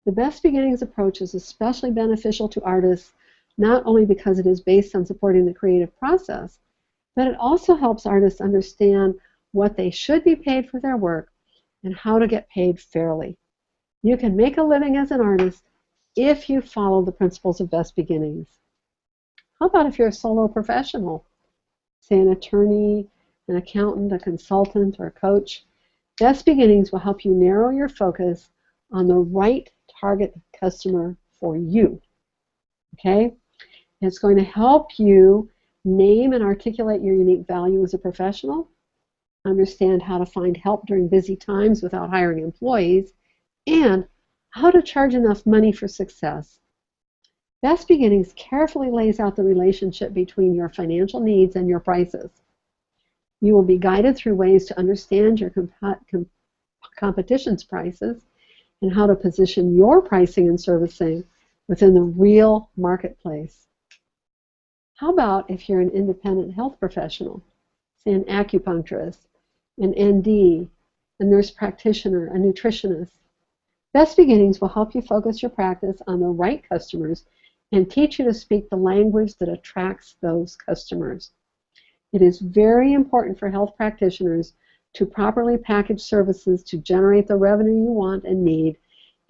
The Best Beginnings approach is especially beneficial to artists, not only because it is based on supporting the creative process, but it also helps artists understand what they should be paid for their work and how to get paid fairly. You can make a living as an artist if you follow the principles of Best Beginnings. How about if you're a solo professional, say an attorney, an accountant, a consultant, or a coach? Best Beginnings will help you narrow your focus on the right target customer for you. Okay? It's going to help you name and articulate your unique value as a professional, understand how to find help during busy times without hiring employees, and how to charge enough money for success. Best Beginnings carefully lays out the relationship between your financial needs and your prices. You will be guided through ways to understand your competition's prices and how to position your pricing and servicing within the real marketplace. How about if you're an independent health professional, say an acupuncturist, an ND, a nurse practitioner, a nutritionist? Best Beginnings will help you focus your practice on the right customers and teach you to speak the language that attracts those customers. It is very important for health practitioners to properly package services to generate the revenue you want and need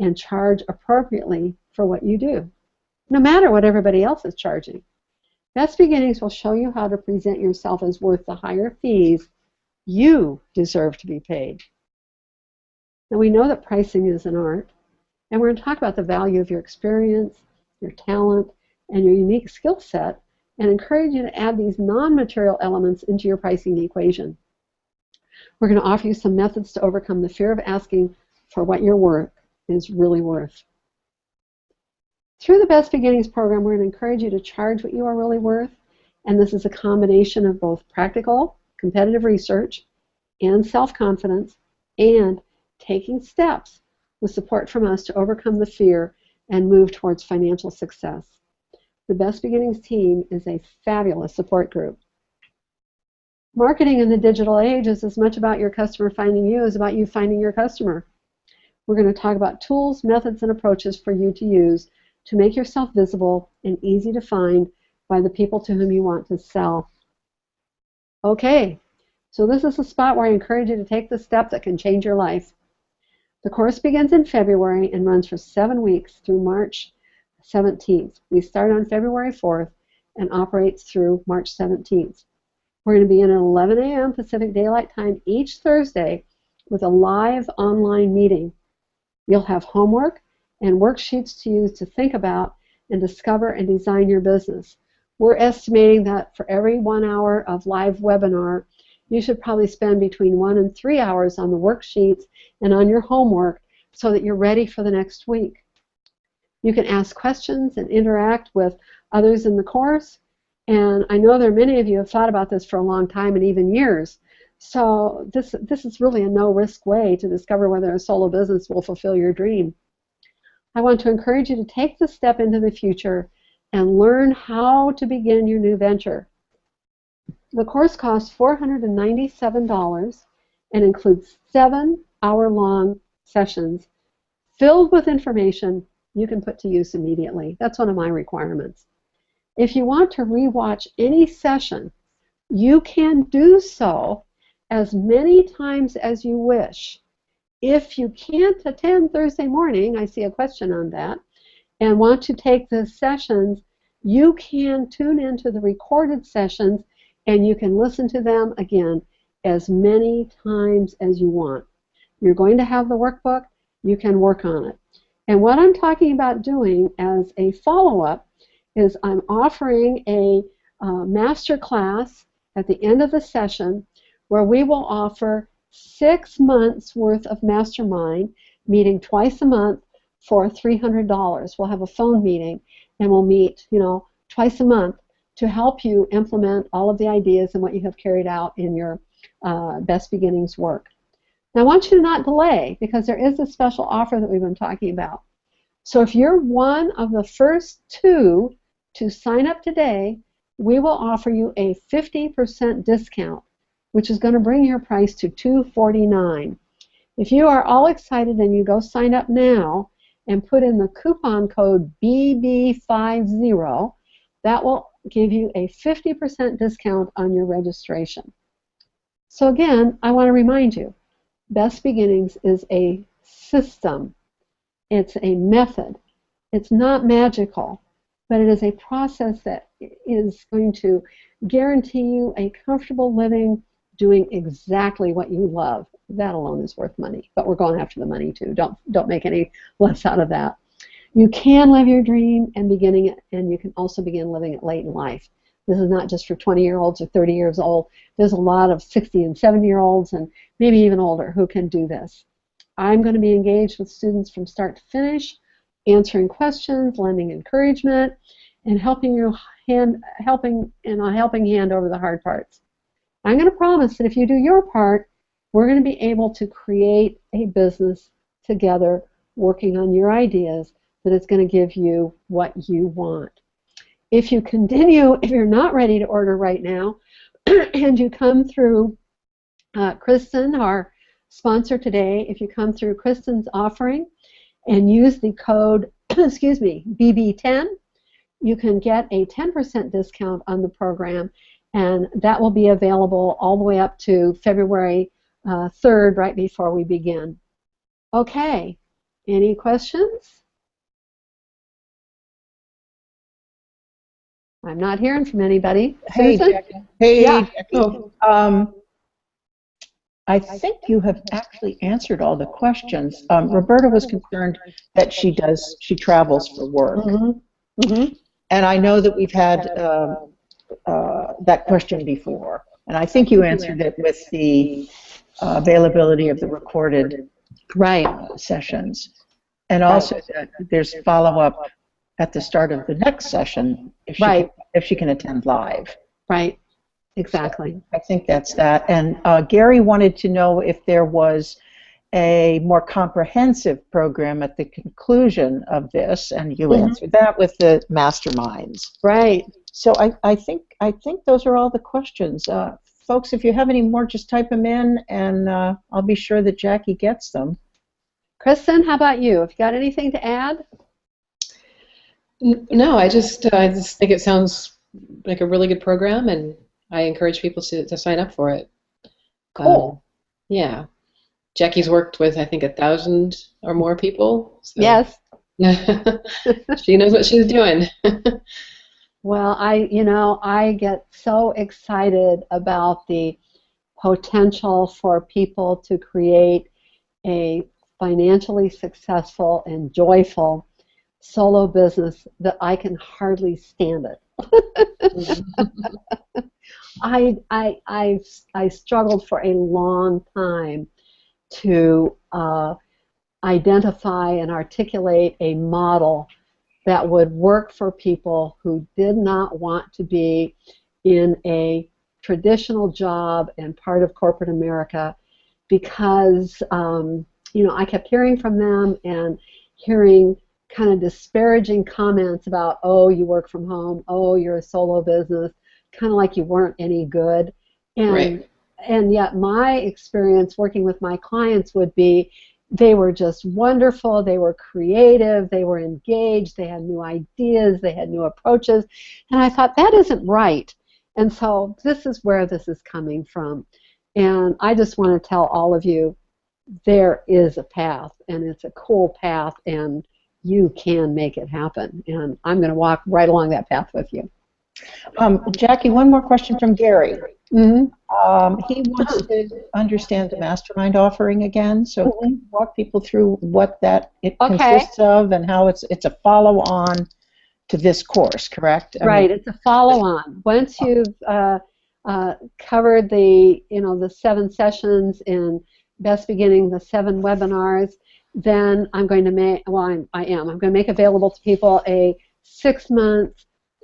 and charge appropriately for what you do, no matter what everybody else is charging. Best Beginnings will show you how to present yourself as worth the higher fees you deserve to be paid. Now, we know that pricing is an art, and we're going to talk about the value of your experience, your talent, and your unique skill set, and encourage you to add these non-material elements into your pricing equation. We're going to offer you some methods to overcome the fear of asking for what your work is really worth. Through the Best Beginnings program, we're going to encourage you to charge what you are really worth, and this is a combination of both practical, competitive research, and self-confidence, and taking steps with support from us to overcome the fear and move towards financial success. The Best Beginnings team is a fabulous support group. Marketing in the digital age is as much about your customer finding you as about you finding your customer. We're going to talk about tools, methods, and approaches for you to use to make yourself visible and easy to find by the people to whom you want to sell. Okay, so this is a spot where I encourage you to take the step that can change your life. The course begins in February and runs for 7 weeks through March 17th. We start on February 4th and operates through March 17th. We're going to begin at 11 a.m. Pacific Daylight Time each Thursday with a live online meeting. You'll have homework and worksheets to use to think about and discover and design your business. We're estimating that for every 1 hour of live webinar, you should probably spend between 1 and 3 hours on the worksheets and on your homework so that you're ready for the next week. You can ask questions and interact with others in the course. And I know there are many of you who have thought about this for a long time and even years. So this is really a no-risk way to discover whether a solo business will fulfill your dream. I want to encourage you to take the step into the future and learn how to begin your new venture. The course costs $497 and includes 7-hour-long sessions filled with information you can put to use immediately. That's one of my requirements. If you want to rewatch any session, you can do so as many times as you wish. If you can't attend Thursday morning, I see a question on that, and want to take the sessions, you can tune into the recorded sessions and you can listen to them again as many times as you want. You're going to have the workbook, you can work on it. And what I'm talking about doing as a follow-up is I'm offering a master class at the end of the session where we will offer 6 months worth of mastermind, meeting twice a month for $300. We'll have a phone meeting and we'll meet, twice a month to help you implement all of the ideas and what you have carried out in your Best Beginnings work. Now I want you to not delay because there is a special offer that we've been talking about. So if you're one of the first 2 to sign up today, we will offer you a 50% discount, which is going to bring your price to $249. If you are all excited and you go sign up now and put in the coupon code BB50, that will give you a 50% discount on your registration. So again, I want to remind you, Best Beginnings is a system. It's a method. It's not magical, but it is a process that is going to guarantee you a comfortable living doing exactly what you love. That alone is worth money, but we're going after the money too. Don't make any less out of that. You can live your dream and beginning it, and you can also begin living it late in life. This is not just for 20-year-olds or 30 years old. There's a lot of 60 and 70-year-olds and maybe even older who can do this. I'm going to be engaged with students from start to finish, answering questions, lending encouragement, and helping in a helping hand over the hard parts. I'm going to promise that if you do your part, we're going to be able to create a business together working on your ideas that is going to give you what you want. If you're not ready to order right now, and you come through Kristen, our sponsor today, if you come through Kristen's offering and use the code, excuse me, BB10, you can get a 10% discount on the program, and that will be available all the way up to February 3rd, right before we begin. Okay, any questions? I'm not hearing from anybody. Hey, Susan? Jackie. Hey, Yeah. Jackie. I think you have actually answered all the questions. Roberta was concerned that she travels for work. Mm-hmm. Mm-hmm. And I know that we've had that question before. And I think you answered it with the availability of the recorded sessions. And also that there's follow-up at the start of the next session if she can attend live. Right. Exactly. So I think that's that. And Gary wanted to know if there was a more comprehensive program at the conclusion of this, and you answered that with the masterminds. Right. So I think those are all the questions. Folks, if you have any more, just type them in, and I'll be sure that Jackie gets them. Kristen, how about you? Have you got anything to add? No, I just think it sounds like a really good program, and I encourage people to sign up for it. Cool. Yeah. Jackie's worked with, I think, 1,000 or more people. So. Yes. She knows what she's doing. Well, I get so excited about the potential for people to create a financially successful and joyful solo business that I can hardly stand it. I struggled for a long time to identify and articulate a model that would work for people who did not want to be in a traditional job and part of corporate America, because I kept hearing from them and hearing kind of disparaging comments about, oh, you work from home, oh, you're a solo business, kind of like you weren't any good. And yet my experience working with my clients would be they were just wonderful, they were creative, they were engaged, they had new ideas, they had new approaches, and I thought that isn't right. And so this is where this is coming from. And I just want to tell all of you, there is a path, and it's a cool path, and you can make it happen. And I'm going to walk right along that path with you. Jackie, one more question from Gary. Mm-hmm. He wants to understand the mastermind offering again, so can you walk people through what it consists of and how it's a follow-on to this course, correct? Right, it's a follow-on. Once you've covered the 7 sessions in Best Beginning, the 7 webinars, then I'm going to make, I'm going to make available to people a 6-month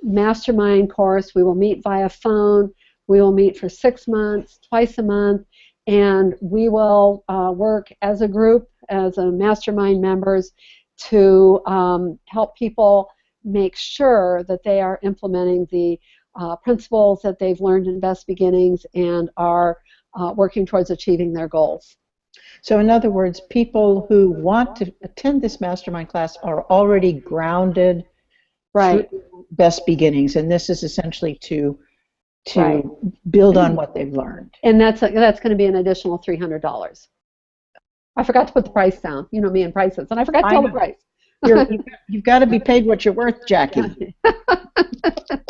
mastermind course. We will meet via phone. We will meet for 6 months, twice a month, and we will work as a group, as a mastermind members, to help people make sure that they are implementing the principles that they've learned in Best Beginnings and are working towards achieving their goals. So in other words, people who want to attend this mastermind class are already grounded through Best Beginnings, and this is essentially to build on what they've learned. And that's going to be an additional $300. I forgot to put the price down. You know me and prices, and I forgot to tell the price. You've got to be paid what you're worth, Jackie.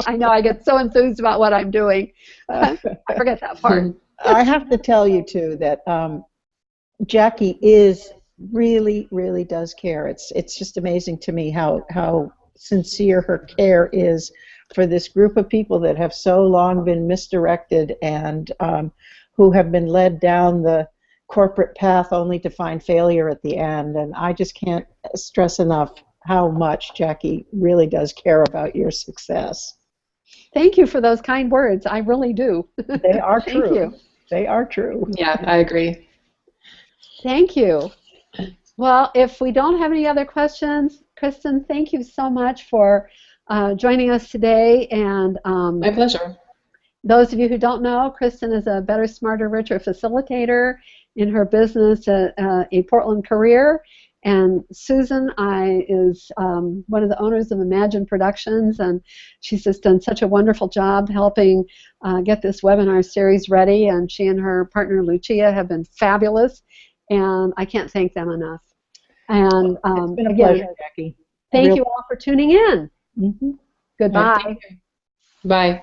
I know, I get so enthused about what I'm doing. I forget that part. I have to tell you, too, that Jackie really does care. It's just amazing to me how sincere her care is for this group of people that have so long been misdirected and who have been led down the corporate path only to find failure at the end. And I just can't stress enough how much Jackie really does care about your success. Thank you for those kind words. I really do. They are Thank true. you. They are true. Yeah, I agree. Thank you. Well, if we don't have any other questions, Kristen, thank you so much for joining us today. And My pleasure. those of you who don't know, Kristen is a Better, Smarter, Richer facilitator in her business, a Portland career. And Susan is one of the owners of Imagine Productions, and she's just done such a wonderful job helping get this webinar series ready. And she and her partner Lucia have been fabulous, and I can't thank them enough. And It's been a again, pleasure, Jackie. thank you all for tuning in. Mm-hmm. Goodbye. All right, take care. Bye.